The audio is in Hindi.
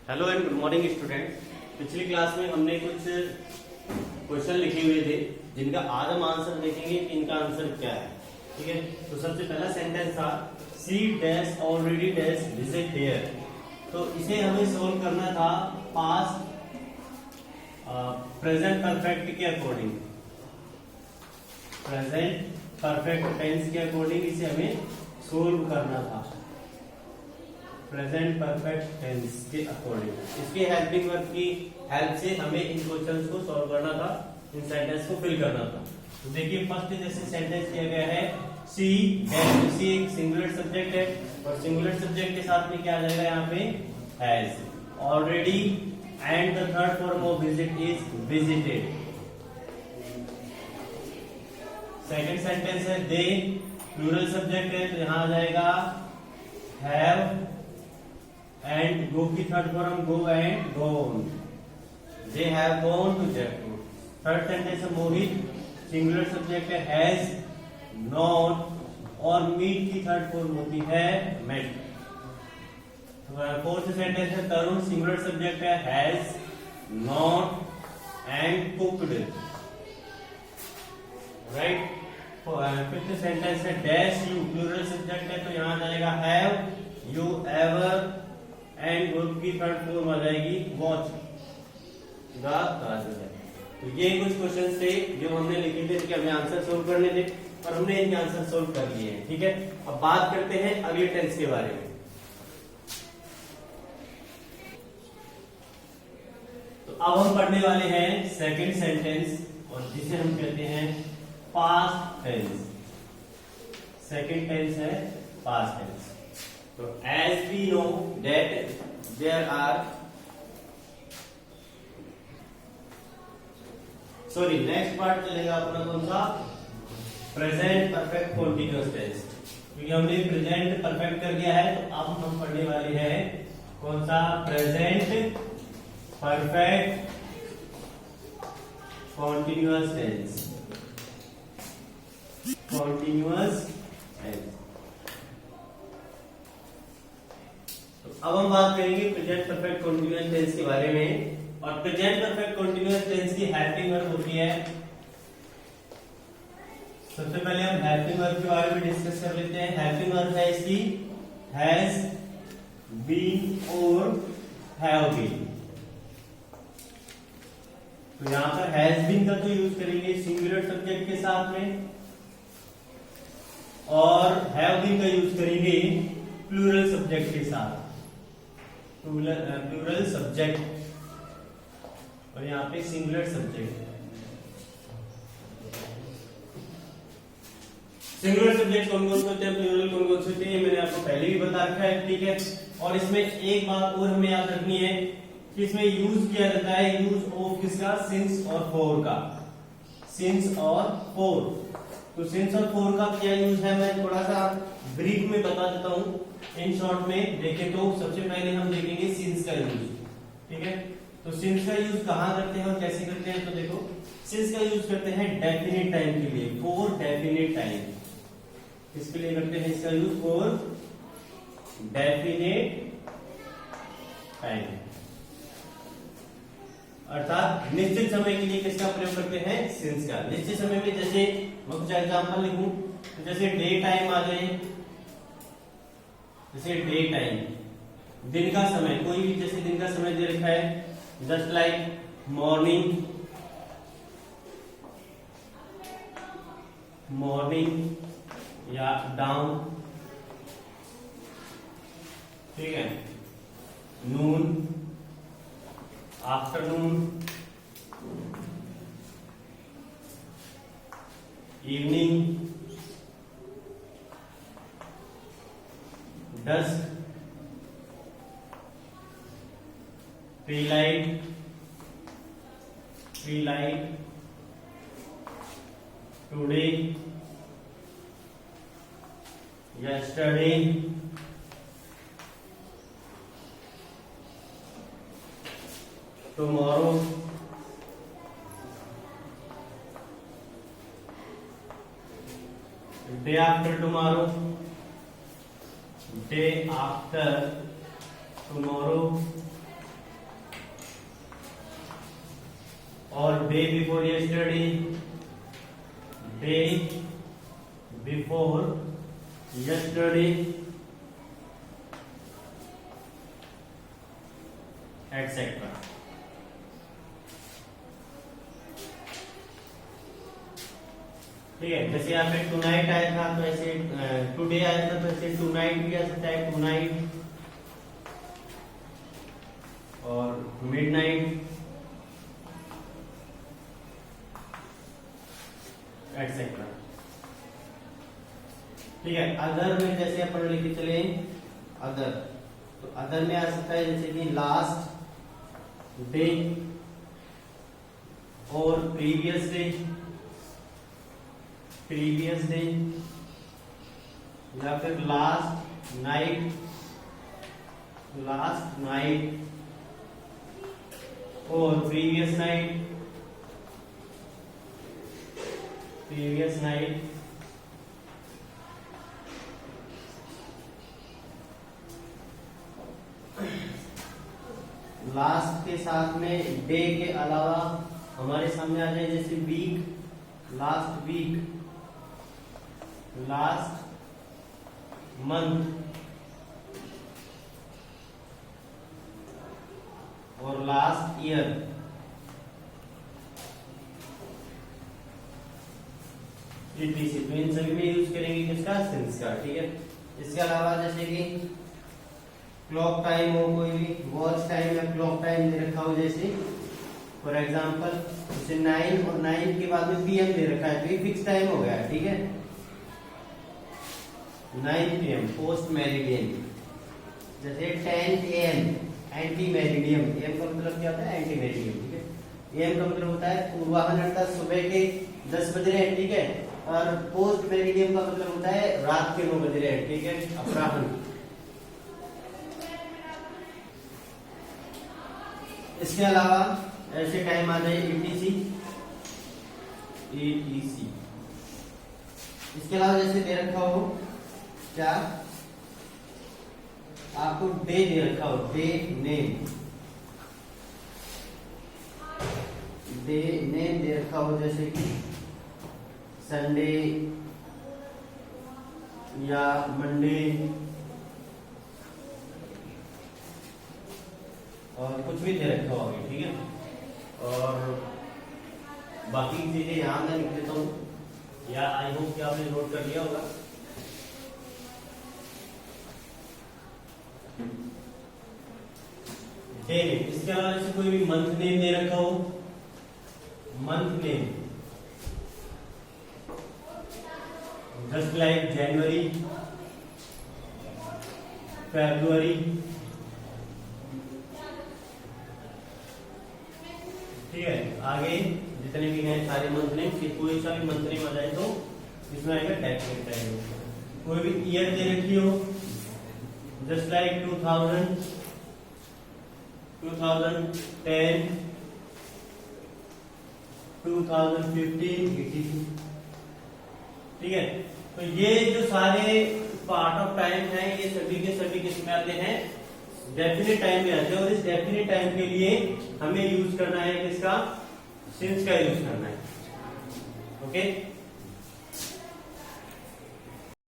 Hello and good morning student. पिछली क्लास में हमने कुछ क्वेश्चन लिखे हुए थे जिनका आज हम आंसर देखेंगे कि इनका आंसर क्या है। ठीक है, तो सबसे पहला सेंटेंस था C dash already dash visit here. तो इसे हमें सोल्व करना था पास्ट प्रेजेंट परफेक्ट के अकॉर्डिंग, प्रेजेंट परफेक्ट टेंस के अकॉर्डिंग इसे हमें सोल्व करना था, प्रेजेंट परफेक्ट टेंस के अकॉर्डिंग। इसके हेल्पिंग वर्ब की हेल्प से हमें इन क्वेश्चंस को सॉल्व करना था, इन सेंटेंस को फिल करना था। तो देखिए फर्स्ट जैसे सेंटेंस किया गया है सी डैश, सी एक सिंगुलर सब्जेक्ट है और सिंगुलर सब्जेक्ट के साथ में क्या आ जाएगा यहाँ पे has, already and the third form of visit is visited. Second sentence है दे, प्लूरल सब्जेक्ट है तो यहाँ आ जाएगा हैव एंड गो की third form go and gone, they have gone to Jaipur. Third sentence है मोहित, सिंगुलर सब्जेक्ट है हैज, नॉट और मीट की थर्ड फॉर्म होती है मेट। फोर्थ सेंटेंस है तरुण, सिंगुलर सब्जेक्ट है has, not and cooked, right. Fifth sentence है डैश यू, प्लूरल सब्जेक्ट है तो यहां जाएगा have, you, ever and verb की थर्ड फॉर्म आ जाएगी वॉच, तो ये कुछ क्वेश्चंस थे जो हमने लिखे थे कि हमें आंसर सोल्व करने थे और हमने इनके आंसर सोल्व कर लिए हैं। ठीक है, अब बात करते हैं अगले टेंस के बारे में। तो अब हम पढ़ने वाले हैं सेकंड सेंटेंस और जिसे हम कहते हैं पास्ट टेंस। सेकंड टेंस है पास्ट टेंस। तो as we know that there are, sorry next part चलेगा अपना कौन सा, प्रेजेंट परफेक्ट कॉन्टिन्यूअस टेंस। क्योंकि हमने प्रेजेंट परफेक्ट कर दिया है तो अब हम पढ़ने वाले हैं कौन सा, present perfect continuous tense, continuous tense. अब हम बात करेंगे प्रेजेंट परफेक्ट कॉन्टिन्यूअस टेंस के बारे में। और प्रेजेंट परफेक्ट कॉन्टिन्यूअस टेंस की हेल्पिंग वर्ब होती है, सबसे पहले हम हेल्पिंग वर्ब के बारे में डिस्कस कर लेते हैं। हेल्पिंग वर्ब है इसकी हैज, बीन और हैव बीन। तो यहां पर हैज बीन का तो यूज करेंगे सिंगुलर सब्जेक्ट के साथ में और हैव बीन का यूज करेंगे प्लूरल सब्जेक्ट के साथ, प्लूरल सब्जेक्ट और यहाँ पे सिंगुलर सब्जेक्ट। सिंगुलर सब्जेक्ट कौन कौन से होते हैं, प्लूरल कौन कौन से होते हैं, ये मैंने आपको पहले भी बता रखा है। ठीक है, और इसमें एक बात और हमें याद रखनी है कि इसमें यूज किया जाता है यूज ऑफ किसका, सिंस और फॉर का, सिंस और फॉर। तो सिंस और फॉर का क्या यूज है मैं थोड़ा सा ब्रीफ में बता देता हूँ। इन शॉर्ट में देखें तो सबसे पहले हम देखेंगे सिंस का यूज। ठीक है, तो सिंस का यूज कहाँ करते हैं और कैसे करते हैं, तो देखो सिंस का यूज करते हैं डेफिनेट टाइम के लिए, फॉर डेफिनेट टाइम। किसके लिए करते हैं इसका यूज, फॉर डेफिनेट टाइम, अर्थात निश्चित समय के लिए किसका प्रयोग करते हैं, सिंस का। निश्चित समय में जैसे मैं कुछ एग्जाम्पल लिखूं तो जैसे डे टाइम आ जाए, जैसे डे टाइम दिन का समय, कोई भी जैसे दिन का समय दे रखा है, जस्ट लाइक मॉर्निंग, मॉर्निंग या डाउन, ठीक है, noon, afternoon, evening, dusk, twilight, twilight, today, yesterday, tomorrow, day after tomorrow, day after tomorrow, day before yesterday, day before yesterday etcetera. ठीक है, जैसे यहाँ पे टू नाइट आया था तो ऐसे टुडे आया था तो ऐसे टू नाइट भी आ सकता है, टू नाइट और मिड नाइट एटसेट्रा। ठीक है, अदर में जैसे अपन लेके चले अदर, तो अदर में आ सकता है जैसे कि लास्ट डे और प्रीवियस डे, प्रीवियस डे या फिर लास्ट नाइट, लास्ट नाइट और previous night, previous night. Last के साथ में डे के अलावा हमारे सामने आ जाए जैसे week, last week, last month और लास्ट ईयर। तो इन सभी में यूज करेंगे किसका, सिंस का। ठीक है, इसके अलावा जैसे कि क्लॉक टाइम हो, कोई भी वॉच टाइम या क्लॉक टाइम दे रखा हो, जैसे फॉर एग्जांपल जैसे 9 और 9 के बाद में पीएम दे रखा है तो ये फिक्स टाइम हो गया है। ठीक है, 9 PM पोस्ट मेरिडियन, जैसे 10 AM एंटी मेरिडियम। एम का मतलब क्या होता है, एंटी मेरिडियम। ठीक है, एम का मतलब होता है पूर्वाहन अर्थात सुबह के 10 बज रहे हैं। ठीक है, और पोस्ट मेरिडियम का मतलब होता है रात के 9 बज रहे हैं। ठीक है, अपराह्न। इसके अलावा ऐसे टाइम आ जाए ETC, ETC। इसके अलावा जैसे दे रखा हो क्या, आपको डे दे रखा हो, डे नेम, डे नेम दे रखा हो जैसे कि संडे या मंडे और कुछ भी दे रखा हो अभी। ठीक है, और बाकी चीजें यहां मैं लिख देता हूं, या आई होप कि आपने नोट कर लिया होगा। डे नेम, इसके अलावा जैसे कोई भी मंथ नेम दे रखा हो, मंथ नेम जस्ट लाइक जनवरी, फरवरी। ठीक है, आगे जितने भी हैं सारे मंथ नेम, कोई सा भी मंथ नेम आ जाए तो इसमें आएगा डेफिनेट टाइम। कोई भी ईयर दे रखी हो जस्ट लाइक 2000, 2010, 2015, 82। ठीक है, तो ये जो सारे पार्ट ऑफ टाइम है ये सभी के सभी किसमें आते हैं, डेफिनेट टाइम में आते हैं। और इस डेफिनेट टाइम के लिए हमें यूज करना है किसका, सिंस का यूज करना है। ओके।